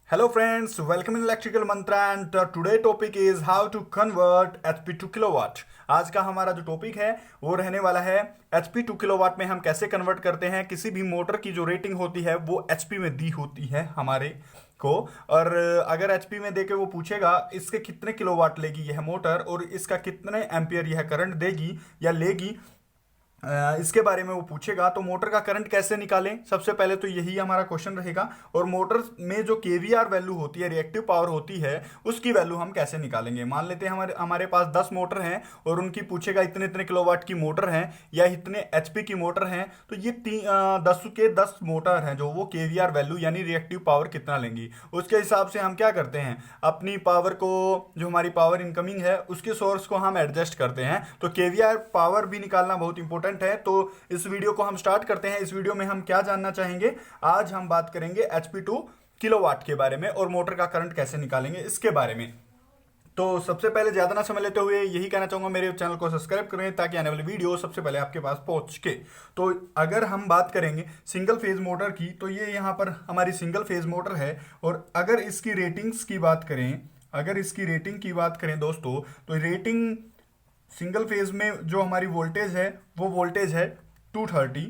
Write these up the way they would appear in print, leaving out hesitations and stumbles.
Hello friends, welcome in Electrical Mantra and today topic is how to convert HP to kilowatt। आज का हमारा जो topic है वो रहने वाला है HP टू किलोवाट में हम कैसे कन्वर्ट करते हैं। किसी भी मोटर की जो रेटिंग होती है वो HP में दी होती है हमारे को, और अगर HP में देके वो पूछेगा इसके कितने किलोवाट लेगी यह मोटर और इसका कितने एम्पियर यह करंट देगी या लेगी, इसके बारे में वो पूछेगा। तो मोटर का करंट कैसे निकालें, सबसे पहले तो यही हमारा क्वेश्चन रहेगा। और मोटर में जो केवीआर वैल्यू होती है, रिएक्टिव पावर होती है, उसकी वैल्यू हम कैसे निकालेंगे। मान लेते हैं हमारे पास 10 मोटर हैं और उनकी पूछेगा इतने इतने किलोवाट की मोटर हैं या इतने एचपी की मोटर हैं, तो ये 10 के 10 मोटर हैं जो वो केवीआर वैल्यू यानी रिएक्टिव पावर कितना लेंगी। उसके हिसाब से हम क्या करते हैं, अपनी पावर को, जो हमारी पावर इनकमिंग है उसके सोर्स को हम एडजस्ट करते हैं। तो केवीआर पावर भी निकालना बहुत इंपॉर्टेंट है। तो इस वीडियो को हम स्टार्ट करते हैं। इस वीडियो में हम क्या जानना चाहेंगे, आज हम बात करेंगे एचपी टू किलोवाट के बारे में और मोटर का करंट कैसे निकालेंगे इसके बारे में। तो सबसे पहले ज्यादा ना समय लेते हुए यही कहना चाहूंगा, मेरे चैनल को सब्सक्राइब करें ताकि आने वाली वीडियो सबसे पहले आपके पास पहुंच के। तो अगर हम बात करेंगे सिंगल फेज मोटर की, तो ये यहां पर हमारी सिंगल फेज मोटर है। और अगर इसकी रेटिंग्स की बात करें, दोस्तों, तो रेटिंग सिंगल फेज में जो हमारी वोल्टेज है वो वोल्टेज है 230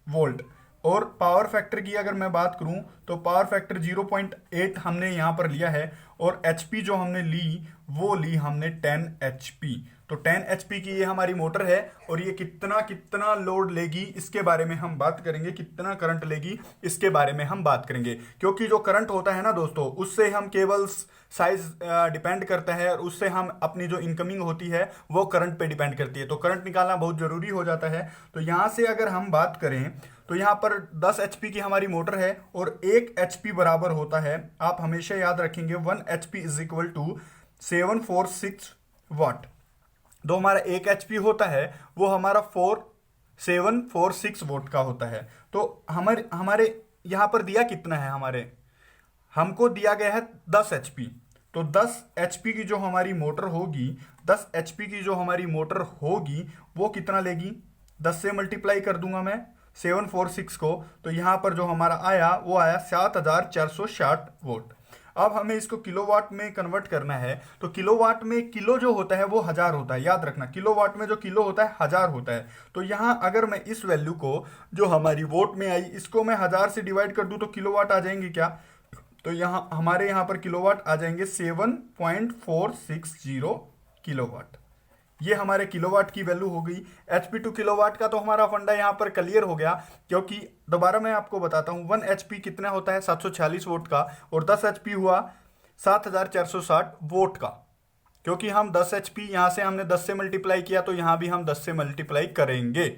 वोल्ट। और पावर फैक्टर की अगर मैं बात करूं तो पावर फैक्टर 0.8 हमने यहां पर लिया है। और एचपी जो हमने ली वो ली हमने 10 एचपी। तो 10 एचपी की ये हमारी मोटर है और ये कितना लोड लेगी इसके बारे में हम बात करेंगे, कितना करंट लेगी इसके बारे में हम बात करेंगे। क्योंकि जो करंट होता है ना दोस्तों, उससे हम केवल साइज डिपेंड करता है और उससे हम अपनी जो इनकमिंग होती है वो करंट पे डिपेंड करती है। तो करंट निकालना बहुत जरूरी हो जाता है। तो यहां से अगर हम बात करें तो यहां पर 10 एचपी की हमारी मोटर है और 1 एचपी बराबर होता है, आप हमेशा याद रखेंगे, 1 एचपी इज इक्वल टू 746 वाट। जो हमारा 1 एचपी होता है वो हमारा 746 वोट का होता है। तो हमारे यहां पर दिया कितना है, हमको दिया गया है 10 एचपी। तो 10 एचपी की जो हमारी मोटर होगी, 10 एचपी की जो हमारी मोटर होगी वो कितना लेगी, 10 से मल्टीप्लाई कर दूंगा मैं 746 को। तो यहां पर जो हमारा आया वो आया 7460 वोट। अब हमें इसको किलोवाट में कन्वर्ट करना है। तो किलोवाट में किलो जो होता है वो 1000 होता है, याद रखना, किलोवाट में जो किलो होता है 1000 होता है। तो यहां अगर मैं इस वैल्यू को जो हमारी वोट में आई इसको मैं 1000 से डिवाइड कर दूं तो किलोवाट आ जाएंगे क्या, तो हमारे यहां पर किलोवाट आ जाएंगे 7.460 किलोवाट। ये हमारे किलोवाट की वैल्यू हो गई। एचपी टू किलोवाट का तो हमारा फंडा यहां पर क्लियर हो गया। क्योंकि दोबारा मैं आपको बताता हूं, 1 एचपी कितना होता है 746 वोट का, और 10 एचपी हुआ 7460 वोट का। क्योंकि हम 10 एचपी यहां से हमने 10 से मल्टीप्लाई किया तो यहां भी हम 10 से मल्टीप्लाई करेंगे।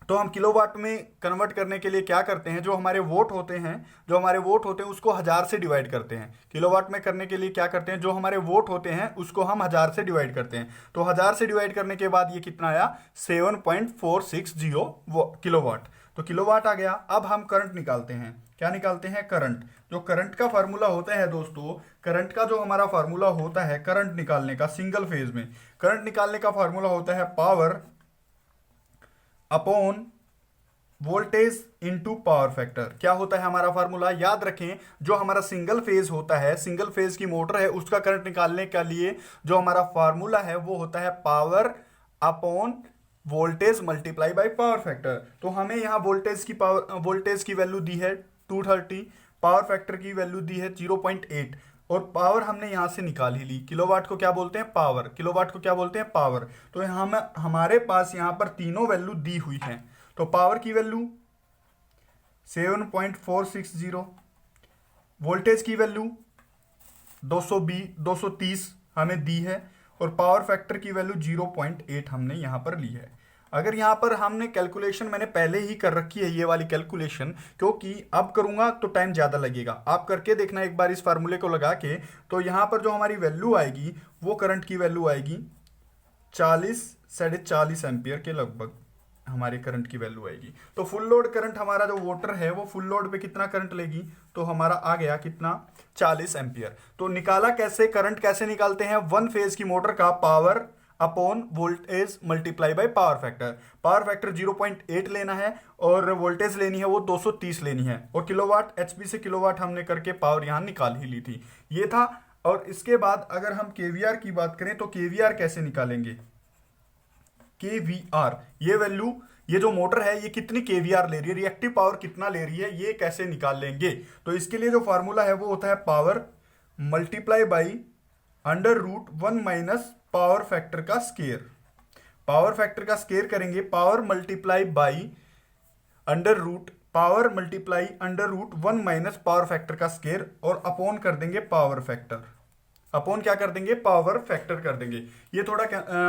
तो हम किलोवाट में कन्वर्ट करने के लिए क्या करते हैं, जो हमारे वोट होते हैं उसको 1000 से डिवाइड करते हैं। किलोवाट में करने के लिए क्या करते हैं, जो हमारे वोट होते हैं उसको हम 1000 से डिवाइड करते हैं। तो 1000 से डिवाइड करने के बाद ये कितना आया, 7.460 किलोवाट। तो किलोवाट आ गया। अब हम करंट निकालते हैं। क्या निकालते हैं, करंट। जो करंट का फार्मूला होता है दोस्तों, करंट का जो हमारा फार्मूला होता है करंट निकालने का, सिंगल फेज में करंट निकालने का फार्मूला होता है power upon voltage into power factor. क्या होता है हमारा फार्मूला, याद रखें, जो हमारा सिंगल फेज होता है, सिंगल फेज की मोटर है, उसका करंट निकालने के लिए जो हमारा फार्मूला है वो होता है power upon voltage multiply by power factor. तो हमें यहां वोल्टेज की वैल्यू दी है 230, पावर फैक्टर की वैल्यू दी है 0.8 और पावर हमने यहां से निकाल ही ली। किलोवाट को क्या बोलते हैं, पावर। किलोवाट को क्या बोलते हैं, पावर। तो हमारे पास यहां पर तीनों वैल्यू दी हुई हैं। तो पावर की वैल्यू 7.460, वोल्टेज की वैल्यू 230 हमें दी है और पावर फैक्टर की वैल्यू 0.8 हमने यहां पर ली है। अगर यहां पर हमने कैलकुलेशन मैंने पहले ही कर रखी है, ये वाली कैलकुलेशन, क्योंकि अब करूंगा तो टाइम ज्यादा लगेगा। आप करके देखना एक बार इस फार्मूले को लगा के। तो यहां पर जो हमारी वैल्यू आएगी वो करंट की वैल्यू आएगी 40-40.5 एम्पियर के लगभग हमारे करंट की वैल्यू आएगी। तो फुल लोड करंट हमारा जो वोटर है वो फुल लोड पे कितना करंट लेगी, तो हमारा आ गया कितना, 40 एम्पियर। तो निकाला कैसे, करंट कैसे निकालते हैं, 1 फेज की मोटर का power upon voltage multiply by power factor. Power factor 0.8 लेना है और वोल्टेज लेनी है वो 230 लेनी है, और किलोवाट एचपी से किलोवाट हमने करके पावर यहां निकाल ही ली थी, ये था। और इसके बाद अगर हम केवीआर की बात करें तो केवीआर कैसे निकालेंगे? केवीआर, ये वैल्यू, ये जो मोटर है ये कितनी केवीआर ले रही है, रिएक्टिव पावर कितना ले रही है, ये कैसे निकाल लेंगे? तो इसके लिए जो फॉर्मूला है वो होता है power multiply by under root 1 minus power factor का स्केयर। पावर फैक्टर का स्केयर करेंगे, power multiply by under root, power multiply under root 1 minus power factor का स्केयर, और अपॉन कर देंगे पावर फैक्टर। अपॉन क्या कर देंगे? पावर फैक्टर कर देंगे। ये थोड़ा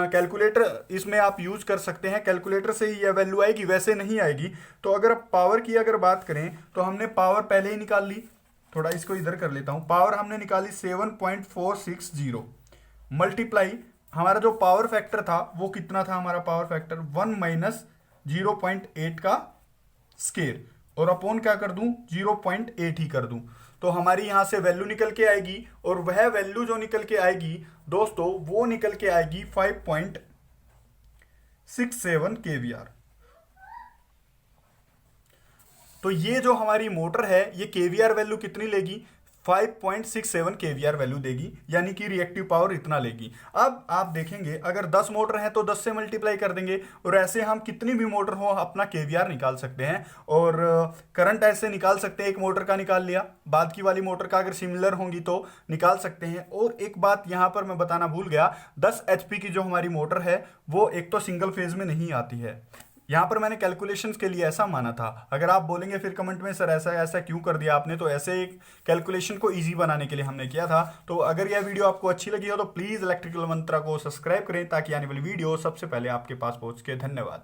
कैलकुलेटर इसमें आप यूज कर सकते हैं, कैलकुलेटर से ही ये वैल्यू आएगी, वैसे नहीं आएगी। तो अगर पावर की अगर बात करें तो हमने पावर पहले ही निकाल ली, थोड़ा इसको इधर कर लेता हूं। पावर हमने निकाली 7.460 मल्टीप्लाई, हमारा जो पावर फैक्टर था वो कितना था? हमारा पावर फैक्टर 1 माइनस 0.8 का स्केयर, और अपॉन क्या कर दूं? 0.8 ही कर दूं। तो हमारी यहां से वैल्यू निकल के आएगी, और वह वैल्यू जो निकल के आएगी दोस्तों वो निकल के आएगी 5.67 केवीआर। तो ये जो हमारी मोटर है ये केवीआर वैल्यू कितनी लेगी? 5.67 केवीआर वैल्यू देगी, यानी कि रिएक्टिव पावर इतना लेगी। अब आप देखेंगे अगर 10 मोटर है तो 10 से मल्टीप्लाई कर देंगे, और ऐसे हम कितनी भी मोटर हो अपना केवीआर निकाल सकते हैं। और करंट ऐसे निकाल सकते हैं, एक मोटर का निकाल लिया, बाद की वाली मोटर का अगर सिमिलर होंगी तो निकाल सकते हैं। और एक बात यहां पर मैं बताना भूल गया, 10 एचपी की जो हमारी मोटर है वो एक तो सिंगल फेज में नहीं आती है। यहां पर मैंने कैलकुलेशंस के लिए ऐसा माना था। अगर आप बोलेंगे फिर कमेंट में सर ऐसा ऐसा क्यों कर दिया आपने, तो ऐसे एक कैलकुलेशन को इजी बनाने के लिए हमने किया था। तो अगर यह वीडियो आपको अच्छी लगी हो तो प्लीज इलेक्ट्रिकल मंत्रा को सब्सक्राइब करें, ताकि आने वाली वीडियो सबसे पहले आपके पास पहुंच के। धन्यवाद।